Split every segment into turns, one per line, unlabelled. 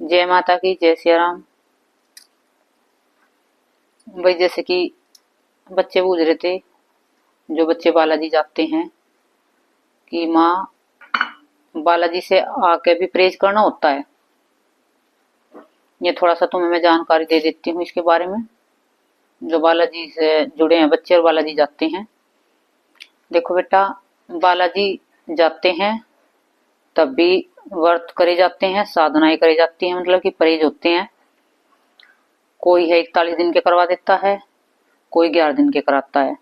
जय माता की, जय सिया राम। भाई जैसे कि बच्चे पूछ रहे थे, जो बच्चे बालाजी जाते हैं, कि माँ बालाजी से आके भी प्रेज करना होता है। ये थोड़ा सा तुम्हें मैं जानकारी दे देती हूँ इसके बारे में। जो बालाजी से जुड़े हैं बच्चे और बालाजी जाते हैं, देखो बेटा, बालाजी जाते हैं तब भी व्रत करे जाते हैं, साधनाएं करे जाती हैं, मतलब कि परहेज होते हैं। कोई है 41 दिन के करवा देता है, कोई 11 दिन के कराता है।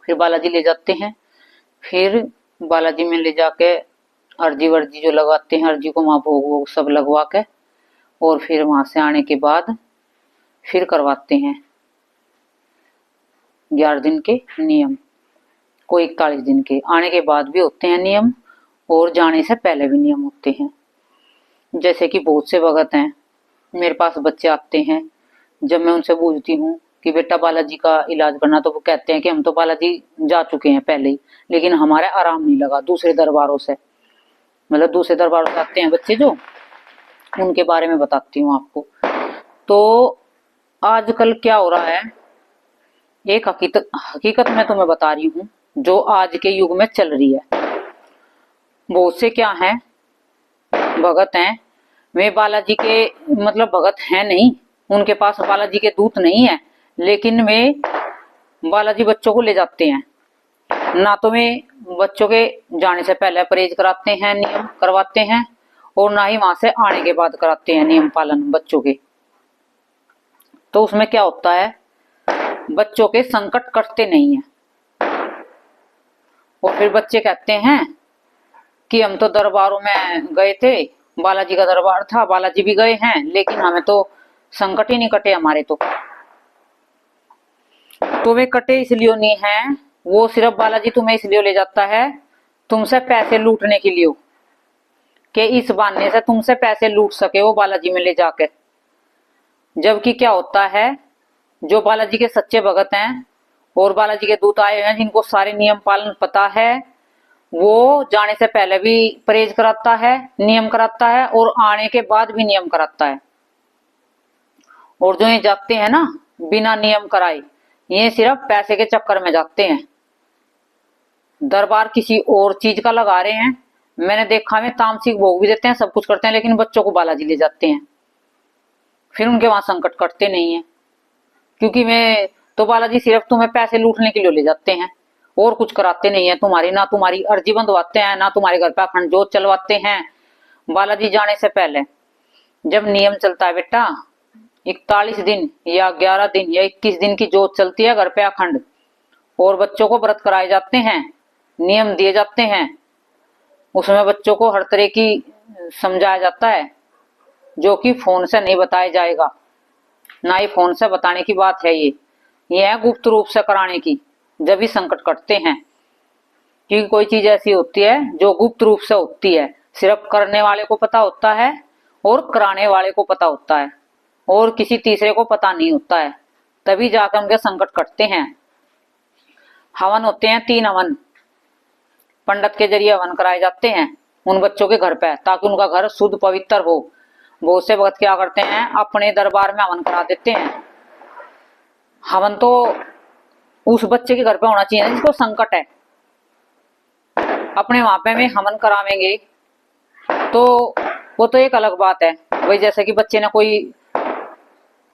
फिर बालाजी ले जाते हैं, फिर बालाजी में ले जाके अर्जी वर्जी जो लगाते हैं, अर्जी को वहां भोग वोग सब लगवा के, और फिर वहां से आने के बाद फिर करवाते हैं 11 दिन के नियम। कोई 41 दिन के आने के बाद भी होते हैं नियम, और जाने से पहले भी नियम होते हैं। जैसे कि बहुत से भगत हैं, मेरे पास बच्चे आते हैं, जब मैं उनसे पूछती हूँ कि बेटा बालाजी का इलाज करना, तो वो कहते हैं कि हम तो बालाजी जा चुके हैं पहले ही, लेकिन हमारे आराम नहीं लगा दूसरे दरबारों से। मतलब दूसरे दरबारों से आते हैं बच्चे जो, उनके बारे में बताती हूँ आपको। तो आजकल क्या हो रहा है, एक हकीकत हकीकत मैं तुम्हें बता रही हूँ, जो आज के युग में चल रही है। बहुत से क्या हैं, भगत हैं, वे बालाजी के मतलब भगत हैं नहीं, उनके पास बालाजी के दूत नहीं है, लेकिन वे बालाजी बच्चों को ले जाते हैं। ना तो वे बच्चों के जाने से पहले परहेज कराते हैं, नियम करवाते हैं, और ना ही वहां से आने के बाद कराते हैं नियम पालन बच्चों के। तो उसमें क्या होता है, बच्चों के संकट कटते नहीं है। और फिर बच्चे कहते हैं कि हम तो दरबारों में गए थे, बालाजी का दरबार था, बालाजी भी गए हैं, लेकिन हमें तो संकट ही नहीं कटे हमारे। तो वे कटे इसलिए नहीं है, वो सिर्फ बालाजी तुम्हें इसलिए ले जाता है तुमसे पैसे लूटने के लिए, कि इस बहाने से तुमसे पैसे लूट सके वो बालाजी में ले जाकर। जबकि क्या होता है, जो बालाजी के सच्चे भगत हैं और बालाजी के दूत आए हैं, जिनको सारे नियम पालन पता है, वो जाने से पहले भी परहेज कराता है, नियम कराता है, और आने के बाद भी नियम कराता है। और जो ये जाते हैं ना बिना नियम कराए, ये सिर्फ पैसे के चक्कर में जाते हैं। दरबार किसी और चीज का लगा रहे हैं, मैंने देखा है तामसिक भोग भी देते हैं, सब कुछ करते हैं, लेकिन बच्चों को बालाजी ले जाते हैं। फिर उनके वहां संकट कटते नहीं है, क्योंकि मैं तो बालाजी सिर्फ तुम्हें पैसे लूटने के लिए ले जाते हैं, और कुछ कराते नहीं है तुम्हारी। ना तुम्हारी अर्जी बंधवाते हैं, ना तुम्हारे घर पे अखंड जोत चलवाते हैं। बालाजी जाने से पहले जब नियम चलता है बेटा, 41 दिन या 11 दिन या 21 दिन की जोत चलती है घर पे अखंड, और बच्चों को व्रत कराए जाते हैं, नियम दिए जाते हैं। उसमें बच्चों को हर तरह की समझाया जाता है, जो कि फोन से नहीं बताया जाएगा, ना ही फोन से बताने की बात है। ये है गुप्त रूप से कराने की, जब भी संकट कटते हैं। क्योंकि कोई चीज ऐसी होती है जो गुप्त रूप से होती है, सिर्फ करने वाले को पता होता है और कराने वाले को पता होता है, और किसी तीसरे को पता नहीं होता है, तभी जाकर उनके संकट कटते हैं। हवन होते हैं 3 हवन, पंडित के जरिए हवन कराए जाते हैं उन बच्चों के घर पे, ताकि उनका घर शुद्ध पवित्र हो। बहुत से भक्त क्या करते हैं, अपने दरबार में हवन करा देते हैं। हवन तो उस बच्चे के घर पे होना चाहिए जिसको संकट है। अपने वहां पे में हवन करावेंगे तो वो तो एक अलग बात है। वही जैसे कि बच्चे ने कोई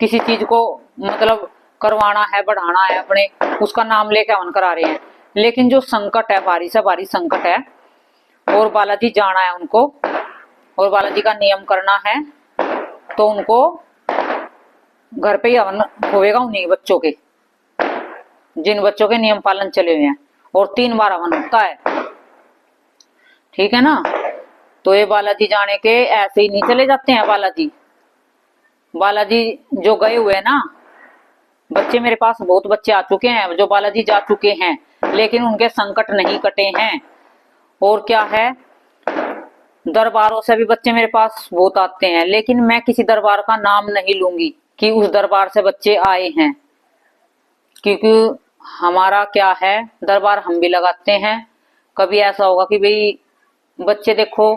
किसी चीज को मतलब करवाना है, बढ़ाना है अपने, उसका नाम लेके हवन करा रहे हैं। लेकिन जो संकट है, भारी से भारी संकट है, और बालाजी जाना है उनको, और बालाजी का नियम करना है, तो उनको घर पे ही हवन होएगा उन्हीं बच्चों के, जिन बच्चों के नियम पालन चले हुए हैं। और 3 बार हवन होता है, ठीक है ना। तो ये बालाजी जाने के ऐसे ही नहीं चले जाते हैं बालाजी। बालाजी जो गए हुए हैं ना बच्चे, मेरे पास बहुत बच्चे आ चुके हैं जो बालाजी जा चुके हैं, लेकिन उनके संकट नहीं कटे हैं। और क्या है, दरबारों से भी बच्चे मेरे पास बहुत आते हैं, लेकिन मैं किसी दरबार का नाम नहीं लूंगी कि उस दरबार से बच्चे आए हैं, क्योंकि हमारा क्या है, दरबार हम भी लगाते हैं। कभी ऐसा होगा कि भाई बच्चे देखो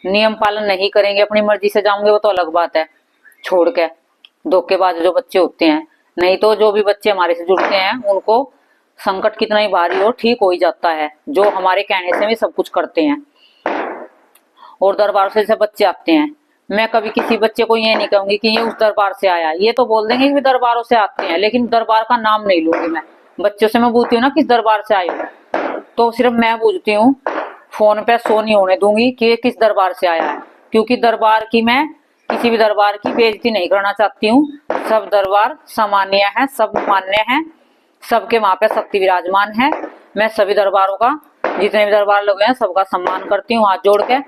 नियम पालन नहीं करेंगे, अपनी मर्जी से जाओगे, वो तो अलग बात है, छोड़ के धोखेबाज जो बच्चे होते हैं। नहीं तो जो भी बच्चे हमारे से जुड़ते हैं उनको संकट कितना ही भारी हो ठीक हो ही जाता है, जो हमारे कहने से भी सब कुछ करते हैं। और दरबार से जैसे बच्चे आते हैं, मैं कभी किसी बच्चे को ये नहीं कहूंगी कि ये उस दरबार से आया, ये तो बोल देंगे कि दरबारों से आते हैं, लेकिन दरबार का नाम नहीं लूंगी मैं। बच्चों से मैं पूछती हूँ ना किस दरबार से आए हो, तो सिर्फ मैं पूछती हूँ, फोन पे शो नहीं होने दूंगी कि ये किस दरबार से आया है, क्योंकि दरबार की मैं किसी भी दरबार की बेइज्जती नहीं करना चाहती हूँ। सब दरबार सामान्य है, सब मान्य है, सबके वहां पे शक्ति विराजमान है। मैं सभी दरबारों का, जितने भी दरबार लोग हैं, सबका सम्मान करती हूँ हाथ जोड़ के,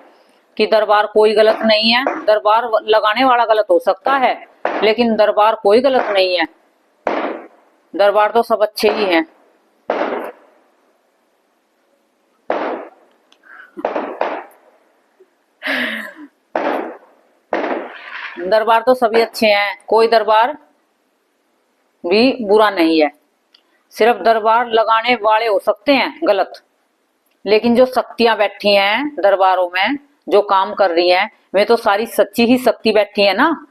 कि दरबार कोई गलत नहीं है। दरबार लगाने वाला गलत हो सकता है, लेकिन दरबार कोई गलत नहीं है। दरबार तो सब अच्छे ही हैं। दरबार तो सभी अच्छे हैं, कोई दरबार भी बुरा नहीं है। सिर्फ दरबार लगाने वाले हो सकते हैं गलत, लेकिन जो शक्तियां बैठी हैं दरबारों में, जो काम कर रही हैं, वे तो सारी सच्ची ही शक्ति बैठी है ना।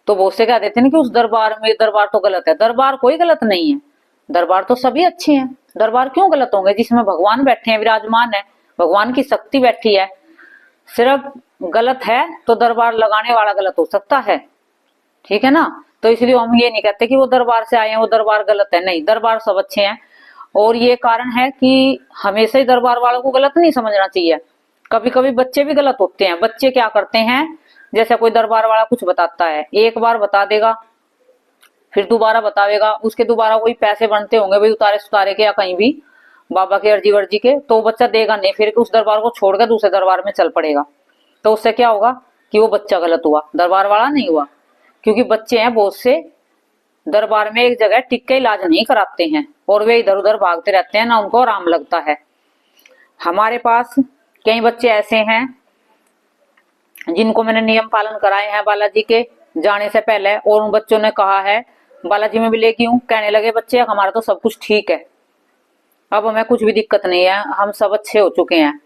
तो वो से कह देते हैं कि उस दरबार में, दरबार तो गलत है। दरबार कोई गलत नहीं है, दरबार तो सभी अच्छे हैं। दरबार क्यों गलत होंगे, जिसमें भगवान बैठे हैं, विराजमान है, भगवान की शक्ति बैठी है। सिर्फ गलत है तो दरबार लगाने वाला गलत हो सकता है, ठीक है ना। तो इसलिए हम ये नहीं कहते कि वो दरबार से आए हैं वो दरबार गलत है, नहीं, दरबार सब अच्छे हैं। और ये कारण है कि हमेशा ही दरबार वालों को गलत नहीं समझना चाहिए। कभी कभी बच्चे भी गलत होते हैं। बच्चे क्या करते हैं, जैसे कोई दरबार वाला कुछ बताता है, एक बार बता देगा, फिर दोबारा बतावेगा, उसके दोबारा कोई पैसे बनते होंगे भाई उतारे सुतारे के या कहीं भी बाबा के अर्जी वर्जी के, तो बच्चा देगा नहीं, फिर उस दरबार को छोड़कर दूसरे दरबार में चल पड़ेगा। तो उससे क्या होगा कि वो बच्चा गलत हुआ, दरबार वाला नहीं हुआ। क्योंकि बच्चे हैं बहुत से, दरबार में एक जगह टिक के इलाज नहीं कराते हैं, और वे इधर उधर भागते रहते हैं, ना उनको आराम लगता है। हमारे पास कई बच्चे ऐसे हैं जिनको मैंने नियम पालन कराए हैं बालाजी के जाने से पहले, और उन बच्चों ने कहा है बालाजी में भी लेके हूँ, कहने लगे बच्चे हमारा तो सब कुछ ठीक है, अब हमें कुछ भी दिक्कत नहीं है, हम सब अच्छे हो चुके हैं।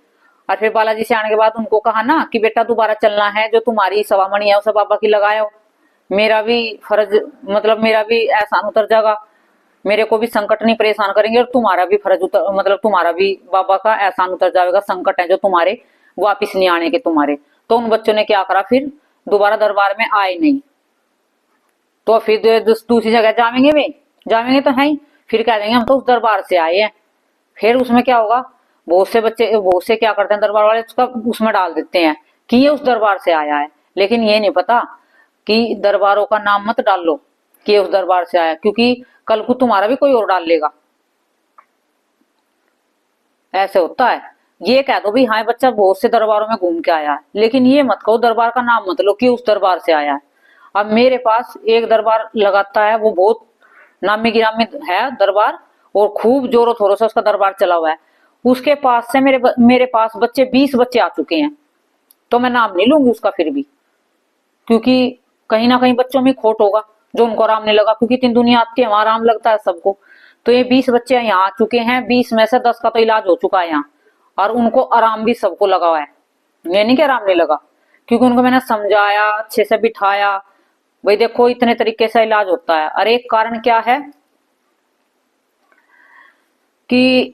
और फिर बालाजी से आने के बाद उनको कहा ना कि बेटा दोबारा चलना है, जो तुम्हारी सवामणि है उसे बाबा की लगाओ, मेरा भी फर्ज, मतलब मेरा भी एहसान उतर जाएगा, मेरे को भी संकट नहीं परेशान करेंगे, और तुम्हारा भी फर्ज उतर, मतलब तुम्हारा भी बाबा का एहसान उतर जाएगा, संकट है जो तुम्हारे वापिस नहीं आने के तुम्हारे। तो उन बच्चों ने क्या करा, फिर दोबारा दरबार में आए नहीं। तो फिर दूसरी जगह जाएंगे, वे जाएंगे तो है ही, फिर कह देंगे हम तो उस दरबार से आए हैं। फिर उसमें क्या होगा, बहुत से बच्चे, बहुत से क्या करते हैं दरबार वाले, उसका उसमें डाल देते हैं कि ये उस दरबार से आया है, लेकिन ये नहीं पता कि दरबारों का नाम मत डाल लो कि ये उस दरबार से आया, क्योंकि कल को तुम्हारा भी कोई और डाल लेगा, ऐसे होता है। ये कह दो भी हाँ बच्चा बहुत से दरबारों में घूम के आया है, लेकिन ये मत कहो, दरबार का नाम मत लो कि उस दरबार से आया है। अब मेरे पास एक दरबार लगाता है, वो बहुत नामी गिरामी है दरबार, और खूब जोरों थोरों से उसका दरबार चला हुआ है। उसके पास से मेरे पास बच्चे 20 बच्चे आ चुके हैं, तो मैं नाम नहीं लूंगी उसका फिर भी, क्योंकि कहीं ना कहीं बच्चों में खोट होगा जो उनको आराम नहीं लगा, क्योंकि इतनी दुनिया आती है, वहां आराम लगता है सबको। तो ये 20 बच्चे यहाँ आ चुके हैं, 20 में से 10 का तो इलाज हो चुका है यहाँ, और उनको आराम भी सबको लगा हुआ है, ये नहीं कि आराम नहीं लगा, क्योंकि उनको मैंने समझाया, अच्छे से बिठाया, भाई देखो इतने तरीके से इलाज होता है। और एक कारण क्या है कि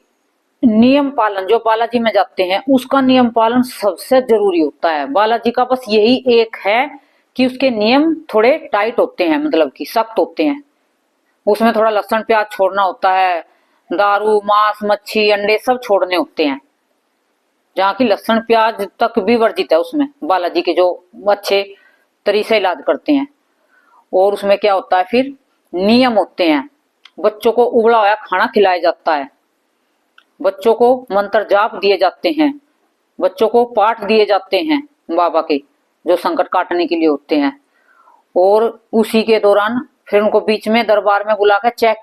नियम पालन, जो बालाजी में जाते हैं उसका नियम पालन सबसे जरूरी होता है। बालाजी का बस यही एक है कि उसके नियम थोड़े टाइट होते हैं, मतलब कि सख्त होते हैं। उसमें थोड़ा लहसुन प्याज छोड़ना होता है, दारू मांस मच्छी अंडे सब छोड़ने होते हैं, जहाँ की लहसुन प्याज तक भी वर्जित है उसमें, बालाजी के जो अच्छे तरीके से इलाज करते हैं। और उसमें क्या होता है, फिर नियम होते हैं, बच्चों को उबला हुआ खाना खिलाया जाता है, बच्चों को मंत्र जाप दिए जाते हैं, बच्चों को पाठ दिए जाते हैं बाबा के, जो संकट काटने के लिए होते हैं। और उसी के दौरान फिर उनको बीच में दरबार में बुलाकर चेक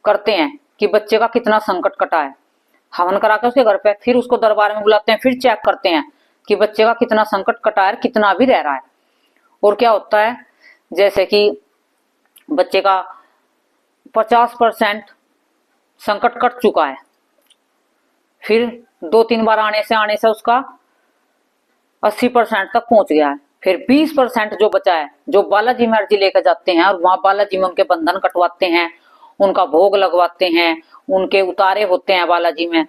करते हैं कि बच्चे का कितना संकट कटा है, हवन करा के उसके घर पे, फिर उसको दरबार में बुलाते हैं, फिर चेक करते हैं कि बच्चे का कितना संकट कटा है, कितना भी रह रहा है। और क्या होता है, जैसे कि बच्चे का 50% संकट कट चुका है, फिर 2-3 बार आने से उसका 80% तक पहुंच गया है। फिर 20% जो बचा है, जो बालाजी में अर्जी लेकर जाते हैं और वहां बालाजी में उनके बंधन कटवाते हैं, उनका भोग लगवाते हैं, उनके उतारे होते हैं बालाजी में,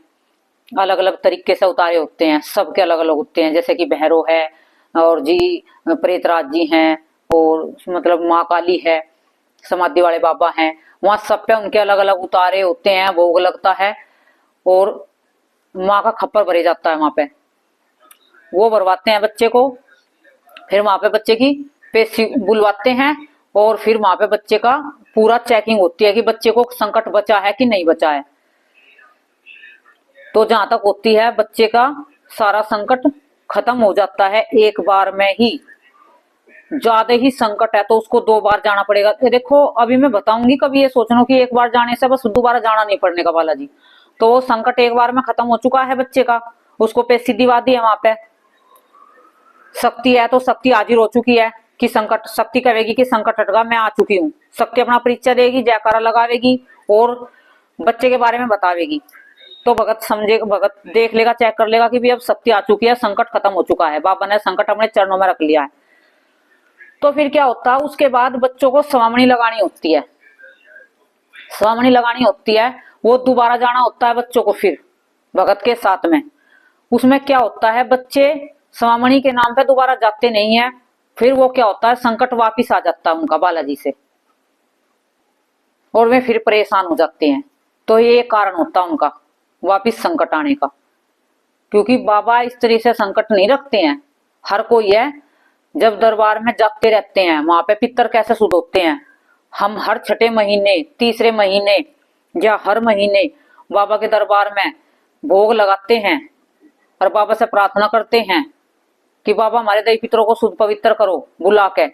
अलग अलग तरीके से उतारे होते हैं, सबके अलग अलग होते हैं। जैसे कि भैरव है और जी प्रेतराज जी हैं और मतलब माँ काली है, समाधि वाले बाबा हैं, वहां सब पे उनके अलग अलग उतारे होते हैं, भोग लगता है और माँ का खप्पर भरे जाता है वहां पे, वो भरवाते हैं बच्चे को। फिर वहां पे बच्चे की पेशी बुलवाते हैं और फिर वहां पे बच्चे का पूरा चेकिंग होती है कि बच्चे को संकट बचा है कि नहीं बचा है। तो जहां तक होती है बच्चे का सारा संकट खत्म हो जाता है एक बार में ही। ज्यादा ही संकट है तो उसको 2 बार जाना पड़ेगा। देखो अभी मैं बताऊंगी, कभी ये सोचना कि एक बार जाने से बस दोबारा जाना नहीं पड़ने का बालाजी। तो वो संकट एक बार में खत्म हो चुका है बच्चे का, उसको पेशी दिवा दी है वहां पे। शक्ति है तो शक्ति हाजिर हो चुकी है कि संकट, शक्ति कहेगी कि संकट हट गया, मैं आ चुकी हूँ। शक्ति अपना परिचय देगी, जयकारा लगावेगी और बच्चे के बारे में बतावेगी। तो भगत समझेगा, भगत देख लेगा, चेक कर लेगा कि भी अब शक्ति आ चुकी है, संकट खत्म हो चुका है, बाबा ने संकट अपने चरणों में रख लिया है। तो फिर क्या होता है, उसके बाद बच्चों को स्वामणी लगानी होती है। स्वामणी लगानी होती है, वो दोबारा जाना होता है बच्चों को फिर भगत के साथ में। उसमें क्या होता है, बच्चे स्वामणी के नाम पे दोबारा जाते नहीं है। फिर वो क्या होता है, संकट वापिस आ जाता है उनका बालाजी से और वे फिर परेशान हो जाते हैं। तो ये कारण होता है उनका वापिस संकट आने का, क्योंकि बाबा इस तरह से संकट नहीं रखते हैं। हर कोई है जब दरबार में जाते रहते हैं, वहां पे पितर कैसे शुद्ध होते हैं। हम हर छठे महीने, तीसरे महीने या हर महीने बाबा के दरबार में भोग लगाते हैं और बाबा से प्रार्थना करते हैं कि बाबा हमारे दही पितरों को शुद्ध पवित्र करो बुला के।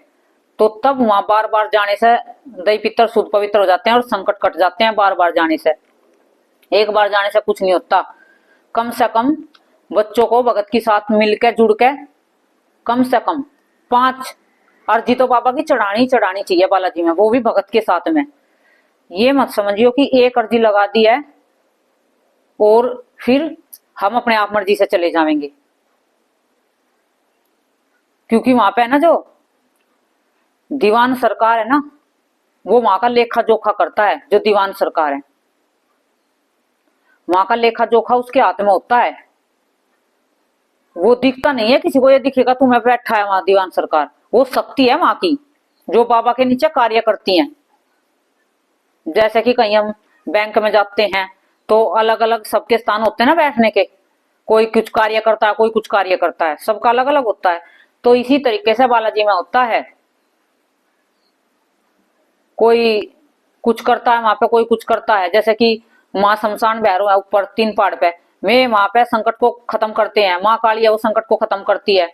तो तब वहां बार बार जाने से दही पितर शुद्ध पवित्र हो जाते हैं और संकट कट जाते हैं। बार बार जाने से, एक बार जाने से कुछ नहीं होता। कम से कम बच्चों को भगत के साथ मिलकर जुड़ के कम से कम 5 अर्जी तो बाबा की चढ़ानी चाहिए बालाजी में, वो भी भगत के साथ में। ये मत समझियो कि एक अर्जी लगा दी है और फिर हम अपने आप मर्जी से चले जाएंगे, क्योंकि वहां पे है ना जो दीवान सरकार है ना, वो वहां का लेखा जोखा करता है। जो दीवान सरकार है वहां का लेखा जोखा उसके हाथ में होता है। वो दिखता नहीं है किसी को, ये दिखेगा तुम्हें बैठा है वहां दीवान सरकार, वो शक्ति है वहां की जो बाबा के नीचे कार्य करती है। जैसे कि कहीं हम बैंक में जाते हैं तो अलग अलग सबके स्थान होते हैं ना बैठने के, कोई कुछ कार्य करता है, कोई कुछ कार्य करता है, सबका अलग अलग होता है। तो इसी तरीके से बालाजी में होता है, कोई कुछ करता है वहां पे, कोई कुछ करता है। जैसे कि माँ शमशान भैरव है ऊपर 3 पहाड़ पे, वे वहां पे संकट को खत्म करते हैं। माँ काली है वो संकट को खत्म करती है।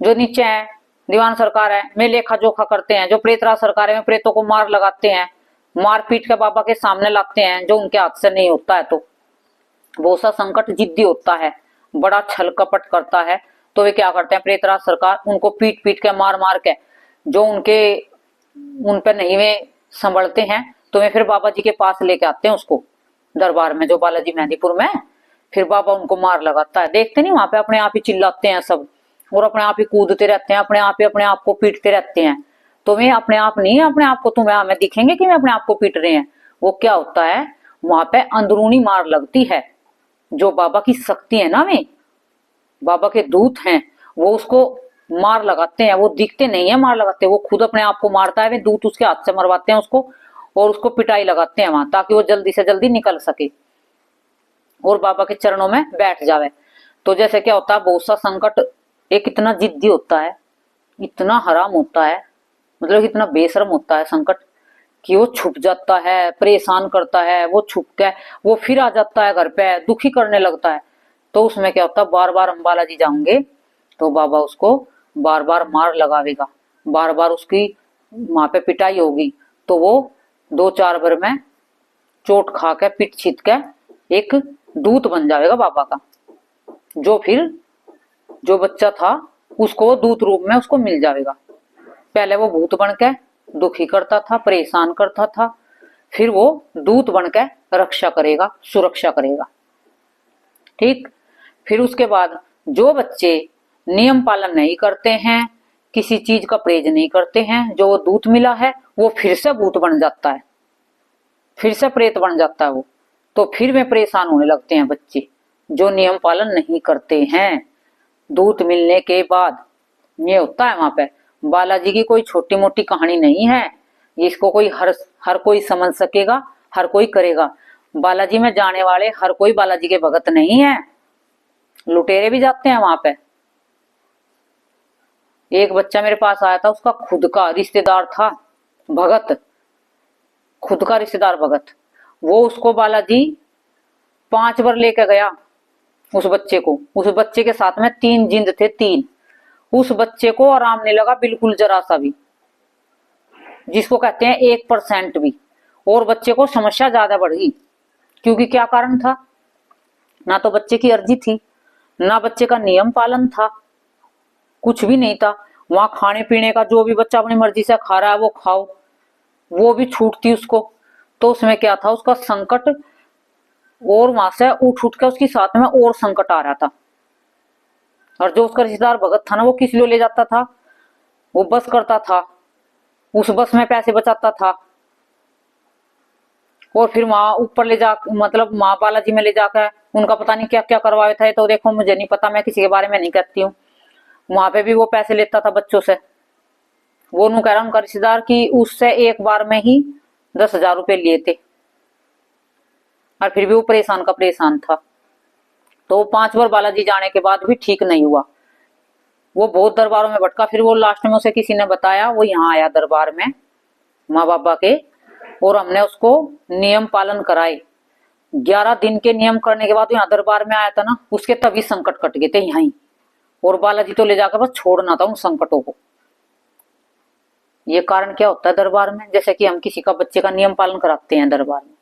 जो नीचे है दीवान सरकार है, वे लेखा जोखा करते हैं। जो प्रेतराज सरकार है, वे प्रेतों को मार लगाते हैं, मार पीट के बाबा के सामने लाते हैं, जो उनके हाथ से नहीं होता है। तो बहुत सा संकट जिद्दी होता है, बड़ा छल कपट करता है। तो वे क्या करते हैं, प्रेतराज सरकार उनको पीट पीट के मार मार के, जो उनके उन पे नहीं वे संभलते हैं तो वे फिर बाबा जी के पास लेके आते हैं उसको दरबार में, जो बालाजी मेहंदीपुर में। फिर बाबा उनको मार लगाता है। देखते नहीं वहां पे अपने आप ही चिल्लाते हैं सब और अपने आप ही कूदते रहते हैं, अपने आप को पीटते रहते हैं। तो वे अपने आप नहीं, अपने आप को तुम्हें हमें दिखेंगे कि वे अपने आप को पीट रहे हैं। वो क्या होता है, वहां पे अंदरूनी मार लगती है। जो बाबा की शक्ति है ना, वे बाबा के दूत हैं, वो उसको मार लगाते हैं। वो दिखते नहीं है मार लगाते, वो खुद अपने आप को मारता है। वे दूत उसके हाथ से मरवाते हैं उसको और उसको पिटाई लगाते हैं वहां, ताकि वो जल्दी से जल्दी निकल सके और बाबा के चरणों में बैठ जावे। तो जैसे क्या होता है, बहुत सा संकट एक इतना जिद्दी होता है, इतना हराम होता है, मतलब इतना बेशर्म होता है संकट कि वो छुप जाता है, परेशान करता है। वो छुप के वो फिर आ जाता है घर पे, दुखी करने लगता है। तो उसमें क्या होता है, बार बार हम बालाजी जाएंगे तो बाबा उसको बार बार मार लगावेगा, बार बार उसकी वहां पे पिटाई होगी। तो वो 2-4 बार में चोट खा के पिट छीत के एक दूत बन जाएगा बाबा का। जो फिर जो बच्चा था उसको वो दूत रूप में उसको मिल जाएगा। पहले वो भूत बन के दुखी करता था, परेशान करता था, फिर वो दूत बन के रक्षा करेगा, सुरक्षा करेगा। ठीक। फिर उसके बाद जो बच्चे नियम पालन नहीं करते हैं, किसी चीज का परहेज नहीं करते हैं, जो वो दूत मिला है वो फिर से भूत बन जाता है, फिर से प्रेत बन जाता है वो। तो फिर वे परेशान होने लगते हैं बच्चे जो नियम पालन नहीं करते हैं। दूत मिलने के बाद ये होता है वहां पे। बालाजी की कोई छोटी मोटी कहानी नहीं है, इसको कोई हर कोई समझ सकेगा, हर कोई करेगा। बालाजी में जाने वाले हर कोई बालाजी के भगत नहीं है, लुटेरे भी जाते हैं वहां पे। एक बच्चा मेरे पास आया था, उसका खुद का रिश्तेदार था भगत, खुद का रिश्तेदार भगत। वो उसको बालाजी 5 बार लेके गया उस बच्चे को। उस बच्चे के साथ में 3 जिंद थे, 3। उस बच्चे को आराम नहीं लगा बिल्कुल जरा सा भी, जिसको कहते हैं 1% भी। और बच्चे को समस्या ज्यादा बढ़ गई, क्योंकि क्या कारण था, ना तो बच्चे की अर्जी थी, ना बच्चे का नियम पालन था, कुछ भी नहीं था। वहां खाने पीने का जो भी बच्चा अपनी मर्जी से खा रहा है वो खाओ, वो भी छूट थी उसको। तो उसमें क्या था, उसका संकट, और वहां से उठ उठ के उसकी साथ में और संकट आ रहा था। और जो उसका रिश्तेदार भगत था ना, वो किस लिए ले जाता था, वो बस करता था, उस बस में पैसे बचाता था, और फिर वहां ऊपर ले जा, मतलब माँ बालाजी में ले जाकर उनका पता नहीं क्या क्या करवाए थे। तो देखो मुझे नहीं पता, मैं किसी के बारे में नहीं कहती हूँ। वहां पे भी वो पैसे लेता था बच्चों से। वो कह रहा उनका रिश्तेदार की उससे एक बार में ही 10,000 रुपए लिए थे, और फिर भी वो परेशान का परेशान था। तो 5 बार बालाजी जाने के बाद भी ठीक नहीं हुआ। वो बहुत दरबारों में भटका, फिर वो लास्ट में उसे किसी ने बताया, वो यहाँ आया दरबार में माँ बाबा के, और हमने उसको नियम पालन कराए। 11 दिन के नियम करने के बाद यहाँ दरबार में आया था ना, उसके तभी संकट कट गए थे यहीं। और बालाजी तो ले जाकर बस छोड़ना था उन संकटों को। ये कारण क्या होता है दरबार में, जैसे कि हम किसी का बच्चे का नियम पालन कराते हैं दरबार में,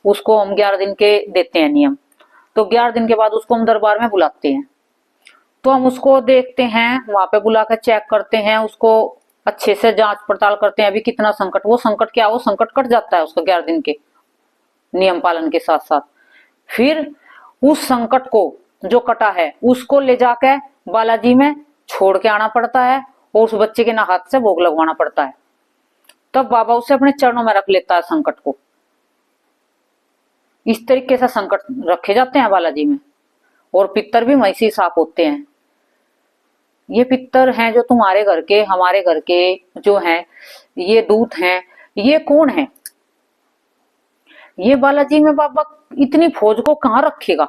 उसको हम 11 दिन के देते हैं नियम। तो 11 दिन के बाद उसको हम दरबार में बुलाते हैं, तो हम उसको देखते हैं, वहां पे बुलाकर चेक करते हैं, उसको अच्छे से जांच पड़ताल करते हैं अभी कितना संकट। वो संकट क्या, वो संकट कट जाता है उसका 11 दिन के नियम पालन के साथ साथ। फिर उस संकट को जो कटा है उसको ले जाकर बालाजी में छोड़ के आना पड़ता है, और उस बच्चे के ना हाथ से भोग लगवाना पड़ता है। तब बाबा उसे अपने चरणों में रख लेता है संकट को। इस तरीके से संकट रखे जाते हैं बालाजी में। और पितर भी वैसे साफ होते हैं। ये पितर हैं जो तुम्हारे घर के, हमारे घर के जो हैं, ये दूत हैं। ये कौन है, ये बालाजी में बाबा इतनी फौज को कहाँ रखेगा।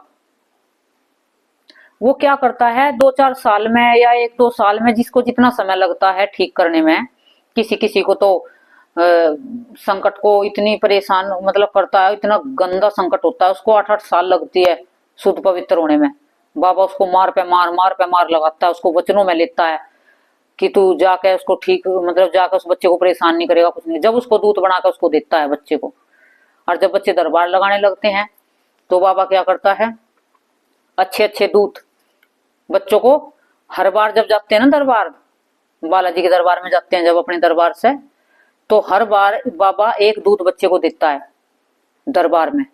वो क्या करता है, 2-4 साल में या 1-2 साल में, जिसको जितना समय लगता है ठीक करने में। किसी किसी को तो संकट को इतनी परेशान मतलब करता है, इतना गंदा संकट होता है, उसको 8-8 साल लगती है शुद्ध पवित्र होने में। बाबा उसको मार पे मार लगाता है, उसको वचनों में लेता है कि तू जाके उसको ठीक, मतलब जाकर उस बच्चे को परेशान नहीं करेगा, कुछ नहीं। जब उसको दूत बनाकर उसको देता है बच्चे को, और जब बच्चे दरबार लगाने लगते हैं तो बाबा क्या करता है, अच्छे अच्छे दूत बच्चों को, हर बार जब जाते हैं ना दरबार, बालाजी के दरबार में जाते हैं जब अपने दरबार से, तो हर बार बाबा एक दूत बच्चे को देता है दरबार में,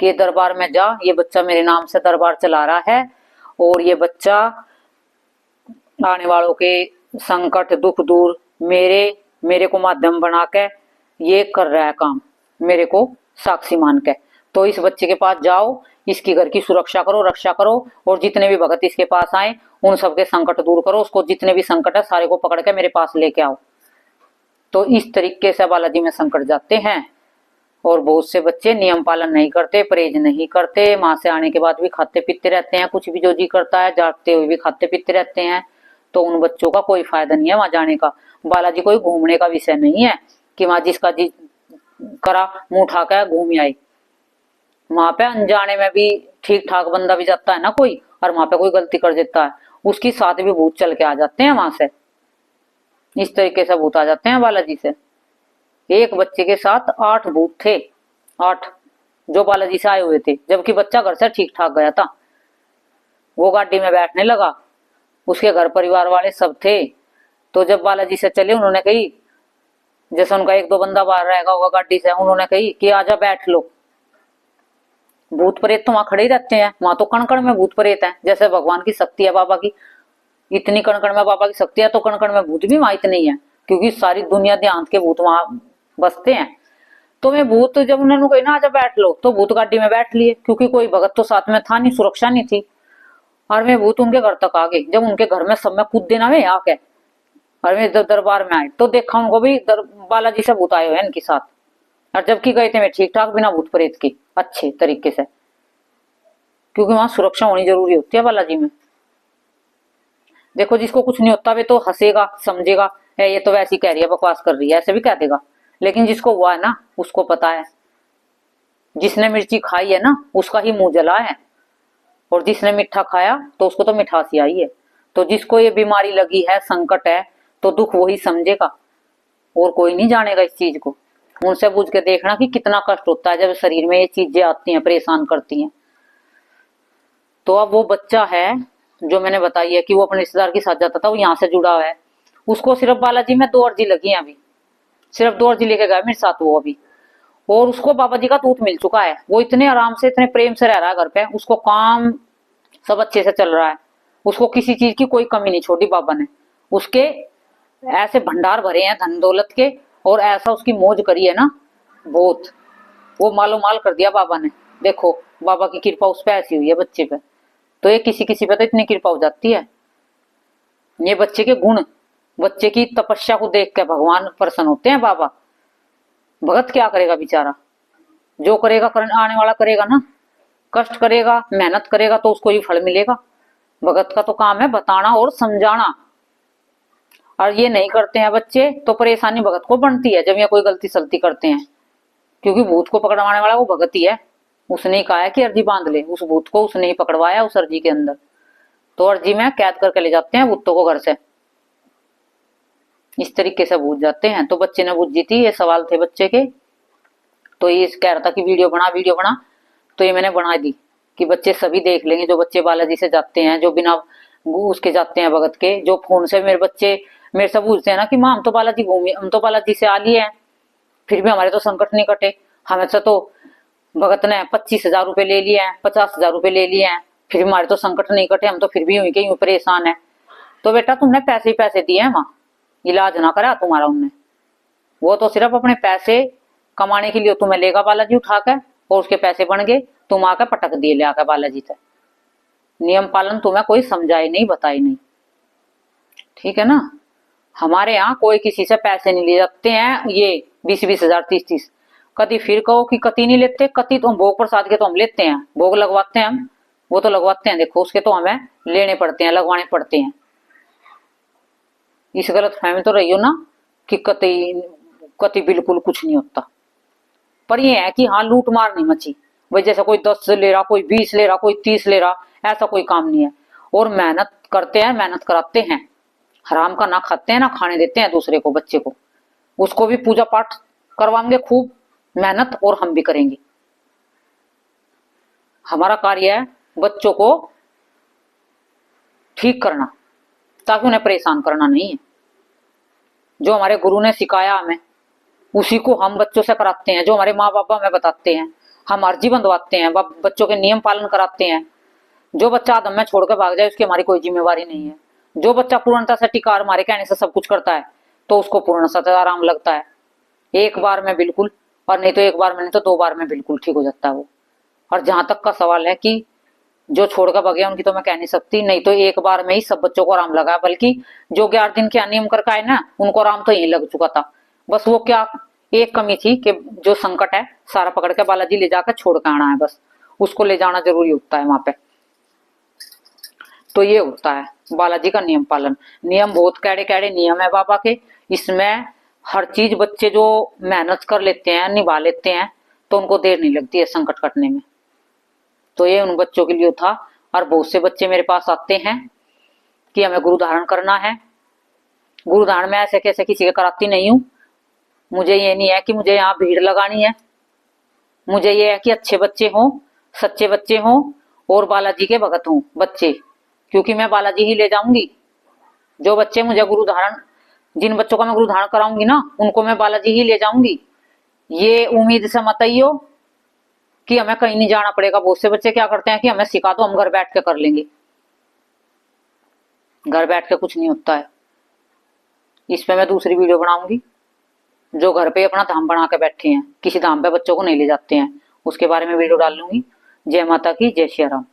कि दरबार में जा, ये बच्चा मेरे नाम से दरबार चला रहा है, और ये बच्चा आने वालों के संकट दुख दूर मेरे को माध्यम बना के ये कर रहा है काम, मेरे को साक्षी मान के। तो इस बच्चे के पास जाओ, इसकी घर की सुरक्षा करो, रक्षा करो, और जितने भी भगत इसके पास आए उन सबके संकट दूर करो, उसको जितने भी संकट है सारे को पकड़ के मेरे पास लेके आओ। तो इस तरीके से बालाजी में संकट जाते हैं। और बहुत से बच्चे नियम पालन नहीं करते, परहेज नहीं करते, माँ से आने के बाद भी खाते पीते रहते हैं, कुछ भी जो जी करता है, जागते हुए भी खाते पीते रहते हैं। तो उन बच्चों का कोई फायदा नहीं है वहां जाने का। बालाजी कोई घूमने का विषय नहीं है कि वहां जिसका जी करा मुंह उठाकर घूम आए। वहां पे अनजाने में भी ठीक ठाक बंदा भी जाता है ना कोई, और वहां पे कोई गलती कर देता है, उसकी साथ भी भूत चल के आ जाते हैं वहां से। इस तरीके से भूत आ जाते हैं बालाजी से। एक बच्चे के साथ 8 भूत थे, 8 जो बालाजी से आए हुए थे, जबकि बच्चा घर से ठीक ठाक गया था। वो गाड़ी में बैठने लगा, उसके घर परिवार वाले सब थे। तो जब बालाजी से चले, उन्होंने कही, जैसे उनका 1-2 बंदा बाहर रहेगा होगा गाड़ी से, उन्होंने कही कि आजा बैठ लो। भूत प्रेत तो वहां खड़े ही रहते हैं, वहां तो कण कण में भूत प्रेत है। जैसे भगवान की शक्ति है बाबा की, इतनी कण कण में बाबा की शक्ति है, तो कण कण में भूत भी वहां इतने ही है, क्योंकि सारी दुनिया देहात के भूत वहां बसते हैं। तो मैं भूत जब उन्होंने कही ना आजा बैठ लो, तो भूत गाड़ी में बैठ लिए, क्योंकि कोई भगत तो साथ में था नहीं, सुरक्षा नहीं थी। और मैं भूत उनके घर तक आ गई। जब उनके घर में सब में कूद देना में आके, और मैं दरबार में आई तो देखा उनको भी बालाजी से भूत आए हुए हैं इनके साथ। और जबकि गए थे मैं ठीक ठाक बिना भूत प्रेत के अच्छे तरीके से, क्योंकि वहां सुरक्षा होनी जरूरी होती है बालाजी में। देखो जिसको कुछ नहीं होता वे तो हंसेगा, समझेगा ये तो वैसी कह रही है, बकवास कर रही है, ऐसे भी कह देगा। लेकिन जिसको हुआ है ना उसको पता है, जिसने मिर्ची खाई है ना उसका ही मुंह जला है, और जिसने मीठा खाया तो उसको तो मिठासी आई है। तो जिसको ये बीमारी लगी है, संकट है, तो दुख वही समझेगा, और कोई नहीं जानेगा इस चीज को। उनसे पूछ के देखना कि कितना कष्ट होता है जब शरीर में ये चीजें आती हैं, परेशान करती हैं। तो अब वो बच्चा है जो मैंने बताई है कि वो अपने रिश्तेदार के साथ जाता था, वो यहाँ से जुड़ा हुआ है। उसको सिर्फ बालाजी में 2 अर्जी लगी है, अभी सिर्फ 2 अर्जी लेके गया मेरे साथ वो अभी। और उसको बाबा जी का दूत मिल चुका है। वो इतने आराम से, इतने प्रेम से रह रहा है घर पे, उसको काम सब अच्छे से चल रहा है, उसको किसी चीज की कोई कमी नहीं छोड़ी बाबा ने। उसके ऐसे भंडार भरे हैं धन दौलत के, और ऐसा उसकी मौज करी है ना बहुत, वो मालो माल कर दिया बाबा ने। देखो बाबा की कृपा उस पर ऐसी हुई है बच्चे पे, तो ये किसी किसी पे तो इतनी कृपा हो जाती है। ये बच्चे के गुण, बच्चे की तपस्या को देख के भगवान प्रसन्न होते हैं बाबा। भगत क्या करेगा बेचारा, जो करेगा आने वाला करेगा ना, कष्ट करेगा, मेहनत करेगा तो उसको ही फल मिलेगा। भगत का तो काम है बताना और समझाना, और ये नहीं करते हैं बच्चे तो परेशानी भगत को बनती है जब ये कोई गलती सलती करते हैं, क्योंकि भूत को पकड़वाने वाला वो भगत ही है। उसने ही कहा है कि अर्जी बांध ले, उस भूत को उसने ही पकड़वाया उस अर्जी के अंदर। तो अर्जी में कैद करके ले जाते हैं भूतों को घर से, इस तरीके से बूझ जाते हैं। तो बच्चे ने बूझी थी, ये सवाल थे बच्चे के, तो ये कह रहा था कि वीडियो बना, तो ये मैंने बना दी कि बच्चे सभी देख लेंगे। जो बच्चे बालाजी से जाते हैं, जो बिना उसके जाते हैं भगत के, जो फोन से मेरे बच्चे मेरे से पूछते हैं ना कि माँ हम तो बालाजी घूमी, हम तो बालाजी से आ लिए हैं, फिर भी हमारे तो संकट नहीं कटे, हमें से तो भगत ने 25,000 रुपए ले लिए हैं, 50,000 रुपए ले लिए हैं, फिर भी हमारे तो संकट नहीं कटे, हम तो फिर भी यूं के यूं परेशान है। तो बेटा तुमने पैसे ही पैसे दिए हैं, माँ इलाज ना करा तुम्हारा उनने, वो तो सिर्फ अपने पैसे कमाने के लिए तुम्हें लेगा बालाजी उठा कर, और उसके पैसे बन गए, तुम आकर पटक दिए ले आकर बालाजी से। नियम पालन तुम्हें कोई समझाए नहीं, बताए नहीं, ठीक है ना। हमारे यहाँ कोई किसी से पैसे नहीं ले जाते हैं, ये 20-20 हजार 30-30। कति फिर कहो कि कति नहीं लेते, कति तो हम भोग प्रसाद के तो हम लेते हैं, भोग लगवाते हैं हम, वो तो लगवाते हैं देखो, उसके तो हमें लेने पड़ते हैं, लगवाने पड़ते हैं। इस गलत फहमी तो रही हो ना कि कति बिल्कुल कुछ नहीं होता। पर ये है कि हाँ लूट मार नहीं मची भाई, जैसे कोई 10 ले रहा, कोई 20 ले रहा, कोई 30 ले रहा, ऐसा कोई काम नहीं है। और मेहनत करते हैं, मेहनत कराते हैं, हराम का ना खाते हैं ना खाने देते हैं दूसरे को, बच्चे को, उसको भी पूजा पाठ करवाएंगे खूब मेहनत, और हम भी करेंगे। हमारा कार्य है बच्चों को ठीक करना, ताकि उन्हें परेशान करना नहीं है। जो हमारे गुरु ने सिखाया हमें उसी को हम बच्चों से कराते हैं, जो हमारे माँ बाप हमें बताते हैं, हम अर्जी बंधवाते हैं, बच्चों के नियम पालन कराते हैं। जो बच्चा आदम में छोड़कर भाग जाए उसकी हमारी कोई जिम्मेवारी नहीं है। जो बच्चा पूर्णता से टिका हमारे कहने से सब कुछ करता है तो उसको पूर्णता से आराम लगता है, एक बार में बिल्कुल, और नहीं तो एक बार में नहीं तो 2 बार में बिल्कुल ठीक हो जाता है वो। और जहां तक का सवाल है कि जो छोड़कर भागे उनकी तो मैं कह नहीं सकती, नहीं तो एक बार में ही सब बच्चों को आराम लगा, बल्कि जो 11 दिन के नियम करके आए ना उनको आराम तो यही लग चुका था। बस वो क्या एक कमी थी कि जो संकट है सारा पकड़ के बालाजी ले जाकर छोड़ के आना है, बस उसको ले जाना जरूरी होता है वहां पे। तो ये होता है बालाजी का नियम पालन। नियम बहुत कैड़े कैड़े नियम है बाबा के, इसमें हर चीज बच्चे जो मेहनत कर लेते हैं, निभा लेते हैं, तो उनको देर नहीं लगती है संकट कटने में। तो ये उन बच्चों के लिए था। और बहुत से बच्चे मेरे पास आते हैं कि हमें गुरु धारण करना है। गुरु धारण में ऐसे कैसे किसी के कराती नहीं हूँ, मुझे ये नहीं है कि मुझे यहाँ भीड़ लगानी है, मुझे ये है कि अच्छे बच्चे हों, सच्चे बच्चे हों, और बालाजी के भगत हों बच्चे, क्योंकि मैं बालाजी ही ले जाऊंगी। जो बच्चे मुझे गुरु धारण, जिन बच्चों का मैं गुरु धारण कराऊंगी ना उनको मैं बालाजी ही ले जाऊंगी, ये उम्मीद से मत आइयो कि हमें कहीं नहीं जाना पड़ेगा। बहुत से बच्चे क्या करते हैं कि हमें सिखा दो, हम घर बैठ के कर लेंगे। घर बैठ के कुछ नहीं होता है। इस पे मैं दूसरी वीडियो बनाऊंगी। जो घर पे अपना धाम बना के बैठे हैं, किसी धाम पे बच्चों को नहीं ले जाते हैं, उसके बारे में वीडियो डाल लूंगी। जय माता की, जय श्री राम।